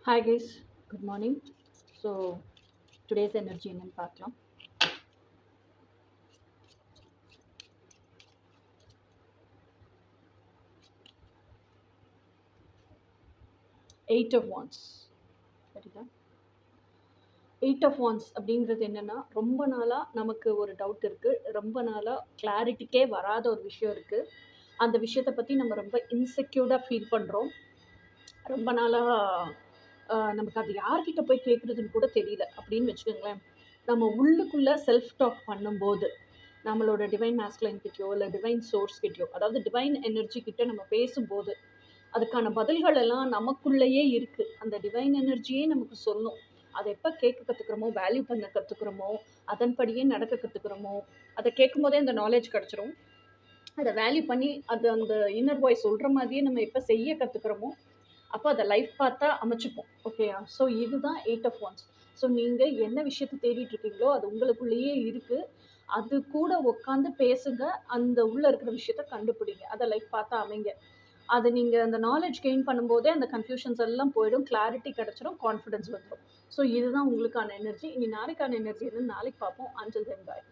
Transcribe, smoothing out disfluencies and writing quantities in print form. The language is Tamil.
Hi guys, good morning. So today's energy என்னன்னு பார்க்கலாம். Eight of Wands. Saritha? Eight of Wands அப்படிங்கிறது என்னன்னா ரொம்ப நாளா நமக்கு ஒரு டவுட் இருக்கு. ரொம்ப நாளா கிளாரிட்டிக்கே வராத ஒரு விஷயம் இருக்கு. அந்த விஷயத்தை பத்தி நம்ம ரொம்ப இன்செக்யூர்டா ஃபீல் பண்றோம். ரொம்ப நாளா நமக்கு அது யார்கிட்ட போய் கேட்குறதுன்னு கூட தெரியல அப்படின்னு வச்சுக்கோங்களேன். நம்ம உள்ளுக்குள்ள செல்ஃப் டாக் பண்ணும்போது நம்மளோட டிவைன் மேஸ்குலைன் கிட்டயோ இல்லை டிவைன் சோர்ஸ் கிட்டயோ, அதாவது டிவைன் எனர்ஜி கிட்ட நம்ம பேசும்போது அதுக்கான பதில்கள் எல்லாம் நமக்குள்ளேயே இருக்கு. அந்த டிவைன் எனர்ஜியே நமக்கு சொல்லும். அதை எப்போ கேட்க கற்றுக்குறோமோ, வேல்யூ பண்ண கற்றுக்குறோமோ, அதன்படியே நடக்க கற்றுக்குறோமோ, அதை கேட்கும் போதே அந்த நாலேஜ் கிடச்சிரும். அதை வேல்யூ பண்ணி அது அந்த இன்னர் வாய்ஸ் சொல்கிற மாதிரியே நம்ம எப்போ செய்ய கற்றுக்குறோமோ, அப்போ அதை லைஃப் பார்த்தா அமைச்சுப்போம். ஓகேயா? ஸோ இதுதான் எயிட் ஆஃப் ஒன்ஸ். ஸோ நீங்கள் என்ன விஷயத்தை தேடிட்டு இருக்கீங்களோ அது உங்களுக்குள்ளேயே இருக்குது. அது கூட உட்காந்து பேசுங்க. அந்த உள்ளே இருக்கிற விஷயத்த கண்டுபிடிங்க. அதை லைஃப் பார்த்தா அமைங்க. அது நீங்கள் அந்த நாலேஜ் கெயின் பண்ணும்போதே அந்த கன்ஃபியூஷன்ஸ் எல்லாம் போயிடும். கிளாரிட்டி கிடச்சிரும். கான்ஃபிடன்ஸ் வந்துடும். ஸோ இதுதான் உங்களுக்கான எனர்ஜி. இனி நாளைக்கான எனர்ஜி என்னன்னு நாளைக்கு பார்ப்போம். அன்டில் தென் பாய்.